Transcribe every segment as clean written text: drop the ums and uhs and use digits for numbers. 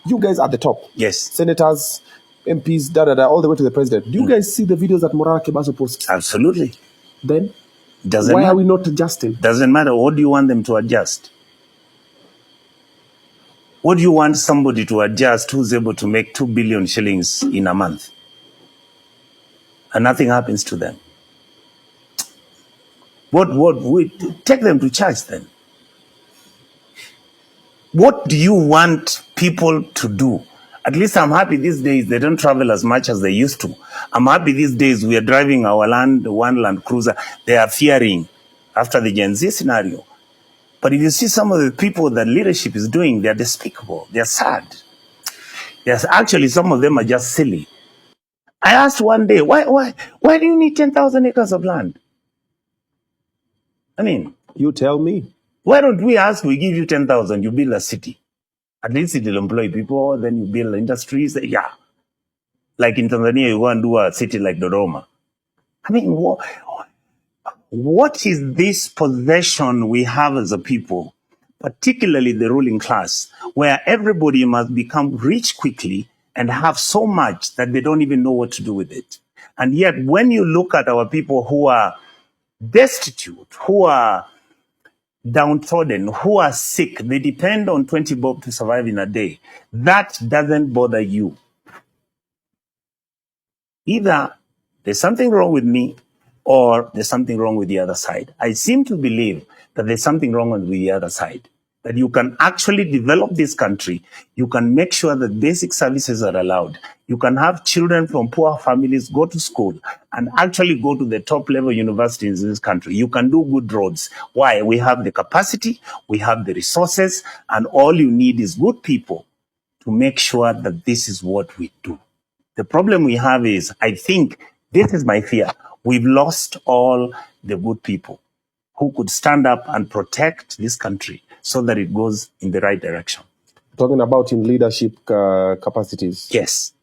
You guys at the top. Yes. Senators, MPs, all the way to the president. Do you guys see the videos that Morara Kebaso posts? Absolutely. Then Doesn't why matter. are we not adjusting? Doesn't matter. What do you want them to adjust? What do you want somebody to adjust who's able to make 2 billion shillings in a month? And nothing happens to them. We take them to church then. What do you want people to do? At least I'm happy these days they don't travel as much as they used to. I'm happy these days we are driving our one Land Cruiser. They are fearing after the Gen Z scenario. But if you see some of the people that leadership is doing, they're despicable. They're sad. Yes, actually, some of them are just silly. I asked one day, why do you need 10,000 acres of land? I mean, you tell me. Why don't we ask, we give you 10,000, you build a city. At least it will employ people, then you build industries. Yeah. Like in Tanzania, you go and do a city like Dodoma. I mean, what is this possession we have as a people, particularly the ruling class, where everybody must become rich quickly and have so much that they don't even know what to do with it? And yet, when you look at our people who are destitute, who are downtrodden, who are sick, they depend on 20 bob to survive in a day. That doesn't bother you. Either there's something wrong with me or there's something wrong with the other side. I seem to believe that there's something wrong with the other side. That you can actually develop this country. You can make sure that basic services are allowed. You can have children from poor families go to school and actually go to the top level universities in this country. You can do good roads. Why? We have the capacity, we have the resources, and all you need is good people to make sure that this is what we do. The problem we have is, I think, this is my fear, we've lost all the good people who could stand up and protect this country so that it goes in the right direction. Talking about in leadership capacities. Yes.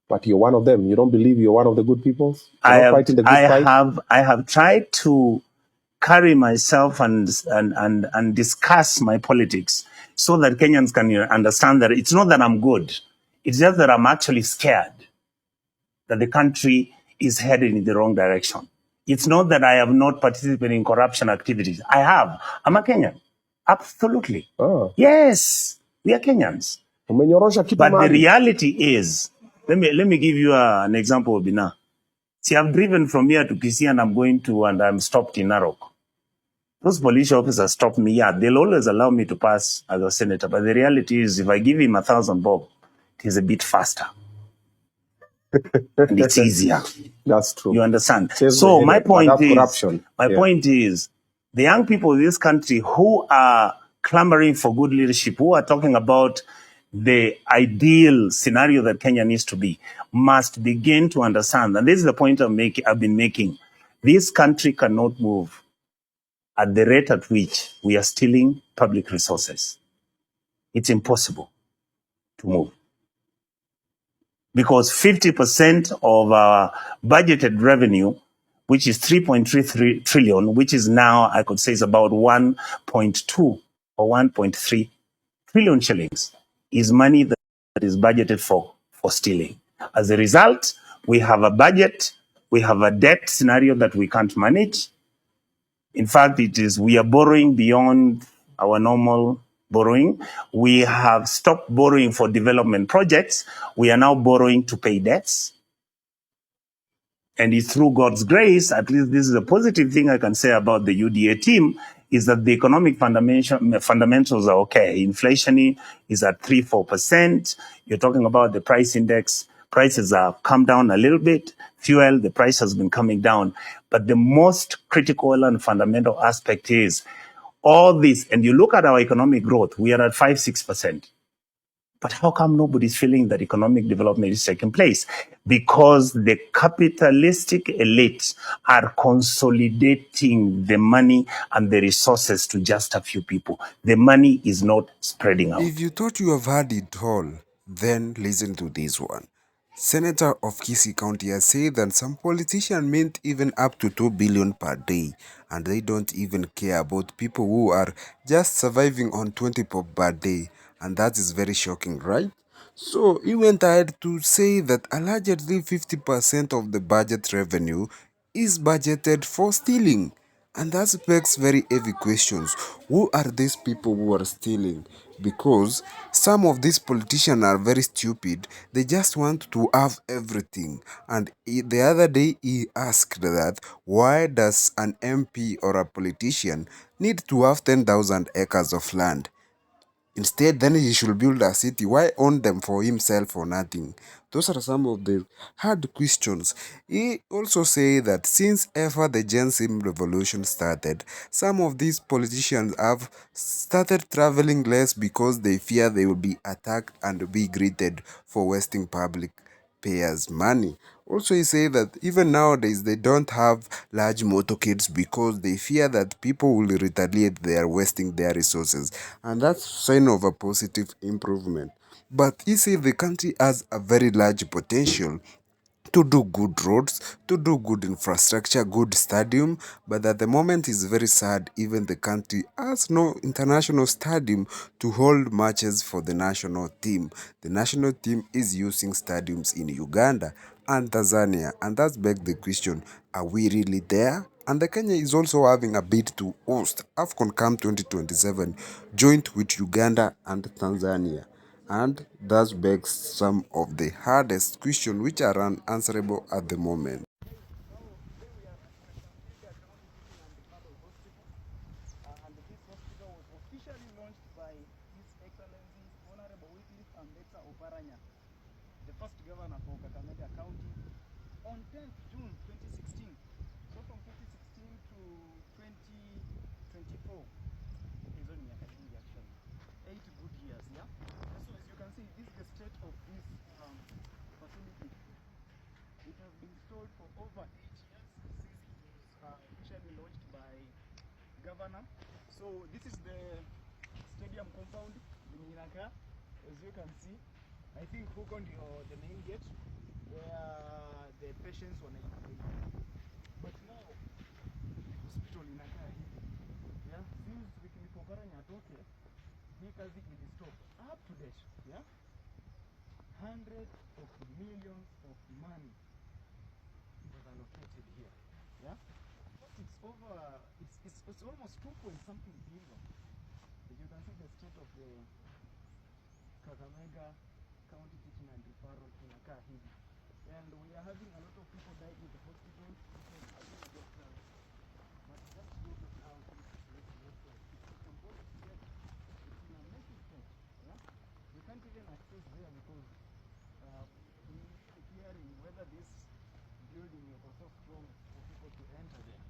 But you're one of them. You don't believe you're one of the good people? I have tried to carry myself and discuss my politics so that Kenyans can understand that it's not that I'm good. It's just that I'm actually scared that the country is headed in the wrong direction. It's not that I have not participated in corruption activities. I have. I'm a Kenyan. Absolutely. Oh. Yes, we are Kenyans. But the reality is, let me give you an example, Bina. See, I've driven from here to Kisii and I'm stopped in Narok. Those police officers stop me. Yeah, they'll always allow me to pass as a senator. But the reality is, if I give him 1,000 bob, it is a bit faster. And it's easier. That's true. You understand? So my point is, the young people in this country who are clamoring for good leadership, who are talking about the ideal scenario that Kenya needs to be, must begin to understand. And this is the point I've been making. This country cannot move at the rate at which we are stealing public resources. It's impossible to move. Because 50% of our budgeted revenue, which is 3.33 trillion, which is now, I could say, is about 1.2 or 1.3 trillion shillings, is money that is budgeted for stealing. As a result, we have a budget, we have a debt scenario that we can't manage. In fact, we are borrowing beyond our normal borrowing. We have stopped borrowing for development projects. We are now borrowing to pay debts. And it's through God's grace, at least this is a positive thing I can say about the UDA team, is that the economic fundamentals are okay. Inflation is at 3-4%. You're talking about the price index. Prices have come down a little bit. Fuel, the price has been coming down. But the most critical and fundamental aspect is all this, and you look at our economic growth, we are at 5-6%. But how come nobody's feeling that economic development is taking place? Because the capitalistic elites are consolidating the money and the resources to just a few people. The money is not spreading out. If you thought you have heard it all, then listen to this one. Senator of Kisii County has said that some politicians mint even up to 2 billion per day, and they don't even care about people who are just surviving on 20 pop per day. And that is very shocking, right? So he went ahead to say that allegedly 50% of the budget revenue is budgeted for stealing. And that begs very heavy questions. Who are these people who are stealing? Because some of these politicians are very stupid. They just want to have everything. And the other day he asked that why does an MP or a politician need to have 10,000 acres of land? Instead, then he should build a city. Why own them for himself or nothing? Those are some of the hard questions. He also say that since ever the Gen Z revolution started, some of these politicians have started traveling less because they fear they will be attacked and be greeted for wasting public payers money. Also, he say that even nowadays they don't have large motorcades because they fear that people will retaliate. They are wasting their resources, and that's sign of a positive improvement. But he say the country has a very large potential to do good roads, to do good infrastructure, good stadium. But at the moment, it's very sad. Even the country has no international stadium to hold matches for the national team. The national team is using stadiums in Uganda and Tanzania, and that's begs the question: are we really there? And the Kenya is also having a bid to host AFCON CAM 2027, joint with Uganda and Tanzania. And thus begs some of the hardest questions which are unanswerable at the moment. And this hospital was officially launched by His Excellency Honorable Wycliffe Ambetsa Oparanya, the first governor for Kakamega County, on 10th June 2016. So from 2016 to 2024, is only actually 8 good years, yeah. So as you can see, this is the state of this facility. It has been installed for over 8 years since it was officially launched by governor. So this is the stadium compound in Onyonka. As you can see, I think hook on the main gate where the patients were. But now hospital inakaa hivi, yeah, since Wycliffe atoke, hii kazi ili stop up to date, yeah, hundreds of millions of money was allocated here, yeah. It's over, it's almost 2 point something billion. As you can see the state of the Kakamega County Teaching and Referral inakaa hivi. And we are having a lot of people dying in the hospital because I think doctors, but just go to how things look like. It's composed together. It's in a messy state. Yeah? We can't even access there because we are hearing whether this building is so strong for people to enter there.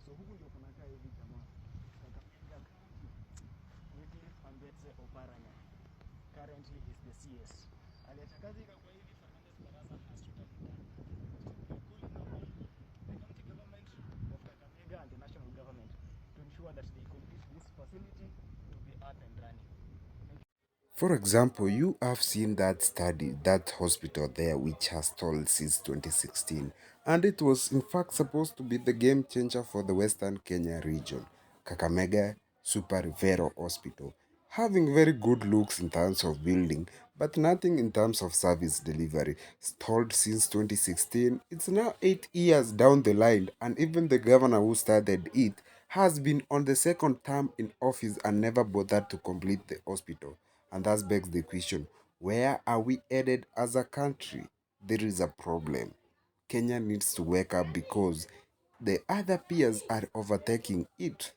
So huku ndio kunakaa hivi jamaa. Kakamega County. Wycliffe Ambetsa Oparanya. Currently is the CS. Aliacha kazi ikakuwa hivi, Fernandez Baraza has totally done. So we are calling upon the county government of Kakamega and the national government to ensure that they complete this facility to be up and running. For example, you have seen that study, that hospital there, which has stalled since 2016, and it was in fact supposed to be the game changer for the Western Kenya region. Kakamega Super Rivero Hospital, having very good looks in terms of building, but nothing in terms of service delivery. Stalled since 2016, it's now 8 years down the line, and even the governor who started it has been on the second term in office and never bothered to complete the hospital. And that begs the question, where are we headed as a country? There is a problem. Kenya needs to wake up because the other peers are overtaking it.